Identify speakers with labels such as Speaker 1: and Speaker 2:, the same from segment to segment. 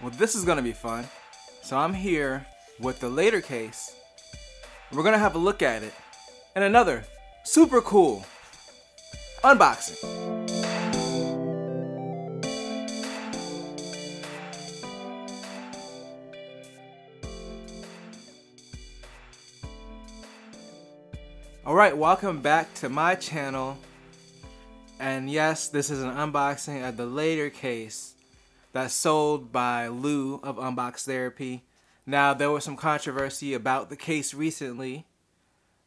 Speaker 1: Well, this is gonna be fun. So I'm here with the Latercase. We're gonna have a look at it and another super cool unboxing. Alright, welcome back to my channel. And yes, this is an unboxing of the Latercase that's sold by Lew of Unbox Therapy. Now, there was some controversy about the case recently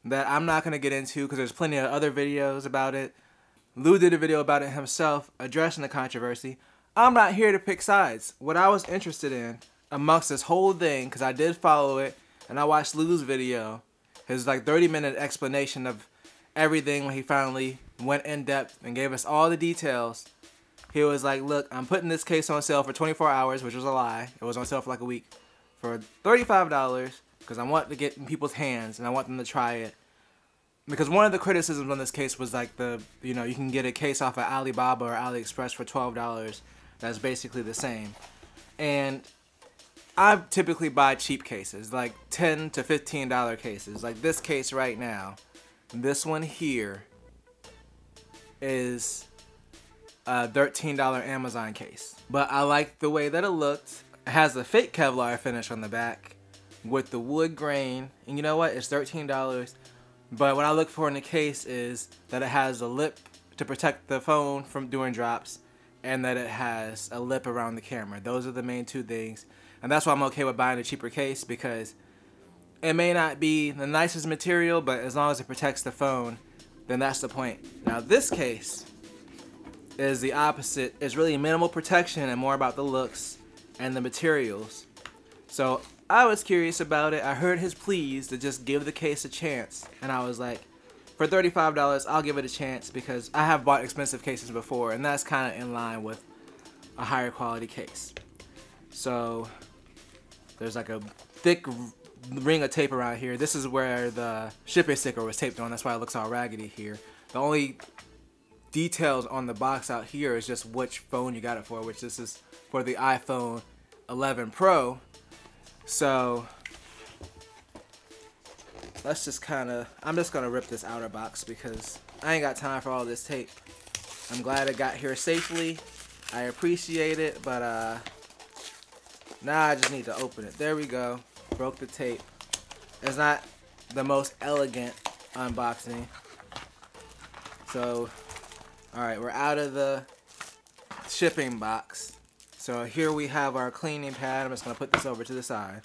Speaker 1: that I'm not going to get into because there's plenty of other videos about it. Lew did a video about it himself addressing the controversy. I'm not here to pick sides. What I was interested in amongst this whole thing, because I did follow it and I watched Lew's video, his like 30-minute explanation of everything when he finally went in depth and gave us all the details. He was like, look, I'm putting this case on sale for 24 hours, which was a lie. It was on sale for like a week for $35 because I want to get in people's hands and I want them to try it. Because one of the criticisms on this case was like you can get a case off of Alibaba or AliExpress for $12. That's basically the same. And I typically buy cheap cases, like $10 to $15 cases. Like this case right now, this one here is a $13 Amazon case. But I like the way that it looked. It has a fake Kevlar finish on the back with the wood grain. And you know what? It's $13. But what I look for in the case is that it has a lip to protect the phone from doing drops and that it has a lip around the camera. Those are the main two things. And that's why I'm okay with buying a cheaper case, because it may not be the nicest material, but as long as it protects the phone, then that's the point. Now this case is the opposite. It's really minimal protection and more about the looks and the materials. So I was curious about it. I heard his pleas to just give the case a chance, and I was like, for $35 I'll give it a chance, because I have bought expensive cases before and that's kind of in line with a higher quality case. So there's like a thick ring of tape around here. This is where the shipping sticker was taped on. That's why it looks all raggedy here. The only details on the box out here is just which phone you got it for, which this is for the iPhone 11 Pro. So let's just I'm just gonna rip this outer box because I ain't got time for all this tape. I'm glad it got here safely. I appreciate it, but now I just need to open it. There we go. Broke the tape. It's not the most elegant unboxing. So alright, we're out of the shipping box. So here we have our cleaning pad. I'm just going to put this over to the side.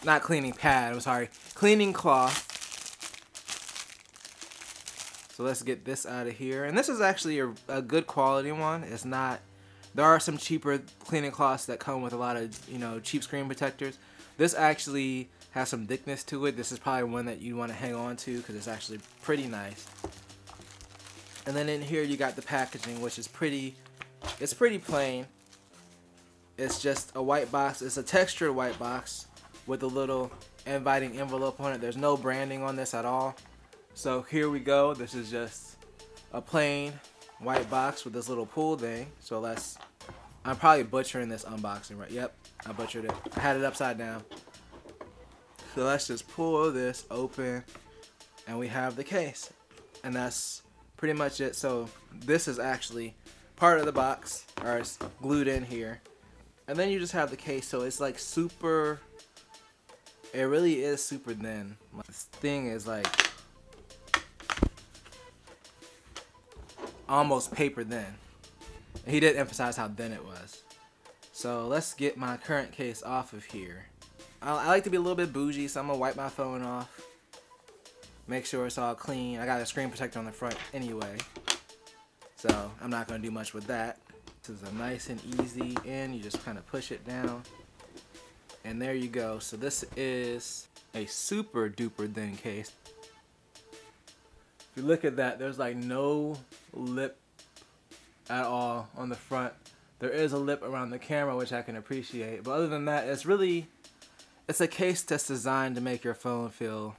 Speaker 1: Not cleaning pad, I'm sorry. Cleaning cloth. So let's get this out of here. And this is actually a good quality one. It's not... There are some cheaper cleaning cloths that come with a lot of, cheap screen protectors. This actually has some thickness to it. This is probably one that you want to hang on to because it's actually pretty nice. And then in here you got the packaging, which is pretty plain. It's just a white box. It's a textured white box with a little inviting envelope on it. There's no branding on this at all. So here we go. This is just a plain white box with this little pull thing. So I'm probably butchering this unboxing, right? Yep, I butchered it. I had it upside down. So let's just pull this open and we have the case. And that's pretty much it. So this is actually part of the box, or it's glued in here. And then you just have the case, so it's like super, it really is super thin. This thing is like almost paper thin. He did emphasize how thin it was. So let's get my current case off of here. I like to be a little bit bougie, so I'm gonna wipe my phone off. Make sure it's all clean. I got a screen protector on the front anyway, so I'm not going to do much with that. This is a nice and easy in. You just kind of push it down, and there you go. So this is a super duper thin case. If you look at that, there's like no lip at all on the front. There is a lip around the camera, which I can appreciate, but other than that, it's a case that's designed to make your phone feel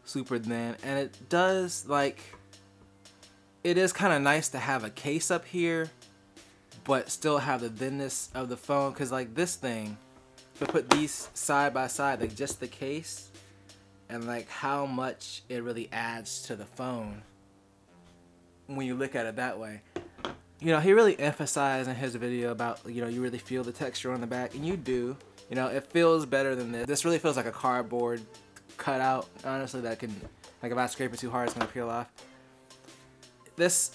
Speaker 1: super thin, and it does, like, it is kind of nice to have a case up here, but still have the thinness of the phone. Because like this thing, to put these side by side, like just the case and like how much it really adds to the phone when you look at it that way. You know, he really emphasized in his video about, you know, you really feel the texture on the back, and you do. You know, it feels better than this. This really feels like a cardboard cutout, honestly, that can, like if I scrape it too hard, it's gonna peel off. This,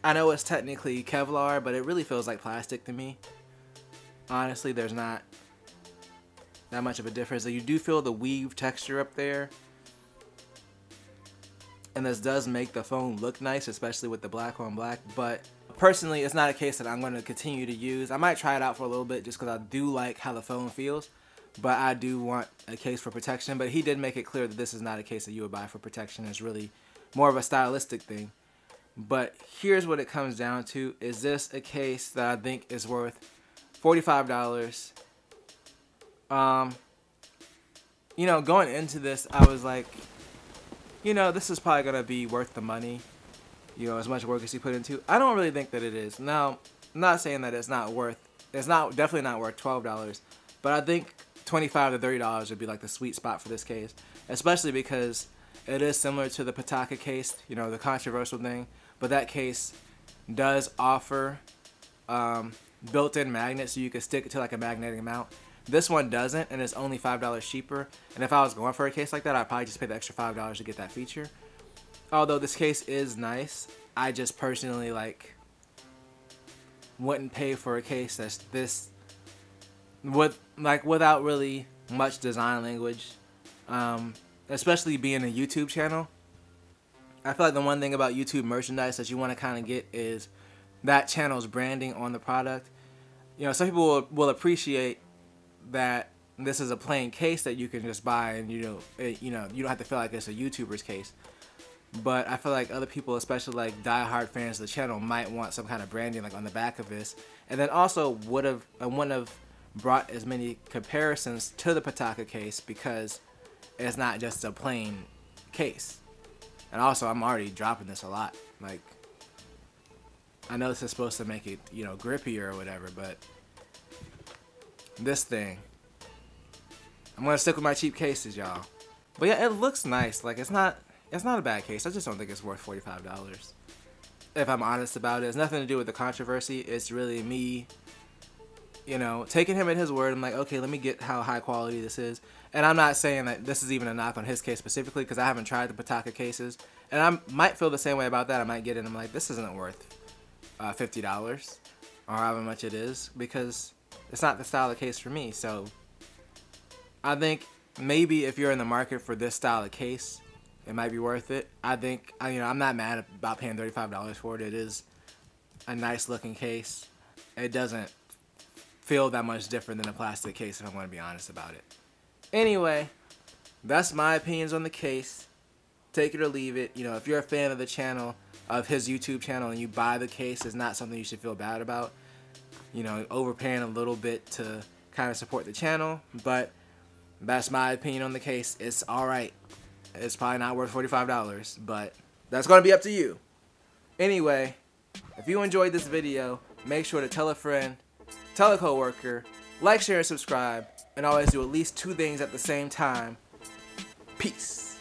Speaker 1: I know it's technically Kevlar, but it really feels like plastic to me. Honestly, there's not that much of a difference. So you do feel the weave texture up there. And this does make the phone look nice, especially with the black on black, but personally, it's not a case that I'm going to continue to use. I might try it out for a little bit just because I do like how the phone feels, but I do want a case for protection. But he did make it clear that this is not a case that you would buy for protection. It's really more of a stylistic thing. But here's what it comes down to. Is this a case that I think is worth $45? You know, going into this, I was like, you know, this is probably going to be worth the money. You know, as much work as he put into. I don't really think that it is. Now, I'm not saying that it's definitely not worth $12, but I think $25 to $30 would be like the sweet spot for this case, especially because it is similar to the Pataka case, you know, the controversial thing, but that case does offer built-in magnets so you can stick it to like a magnetic mount. This one doesn't, and it's only $5 cheaper, and if I was going for a case like that, I'd probably just pay the extra $5 to get that feature. Although this case is nice, I just personally like wouldn't pay for a case that's this without really much design language, especially being a YouTube channel. I feel like the one thing about YouTube merchandise that you want to kind of get is that channel's branding on the product. You know, some people will appreciate that this is a plain case that you can just buy, and you know you don't have to feel like it's a YouTuber's case. But I feel like other people, especially like diehard fans of the channel, might want some kind of branding like on the back of this. And then also wouldn't have brought as many comparisons to the Pataka case because it's not just a plain case. And also, I'm already dropping this a lot. Like, I know this is supposed to make it, you know, grippier or whatever, but this thing, I'm gonna stick with my cheap cases, y'all. But yeah, it looks nice. Like, it's not a bad case. I just don't think it's worth $45. If I'm honest about it, it's nothing to do with the controversy. It's really me, you know, taking him at his word. I'm like, okay, let me get how high quality this is. And I'm not saying that this is even a knock on his case specifically, because I haven't tried the Pataka cases. And I might feel the same way about that. I might get it and I'm like, this isn't worth $50 or however much it is, because it's not the style of case for me. So I think maybe if you're in the market for this style of case, it might be worth it. I think, you know, I'm not mad about paying $35 for it. It is a nice looking case. It doesn't feel that much different than a plastic case, if I'm going to be honest about it. Anyway, that's my opinions on the case. Take it or leave it. You know, if you're a fan of the channel, of his YouTube channel, and you buy the case, it's not something you should feel bad about. You know, overpaying a little bit to kind of support the channel. But that's my opinion on the case. It's alright. It's probably not worth $45, but that's going to be up to you. Anyway, if you enjoyed this video, make sure to tell a friend, tell a coworker, like, share, and subscribe, and always do at least 2 things at the same time. Peace.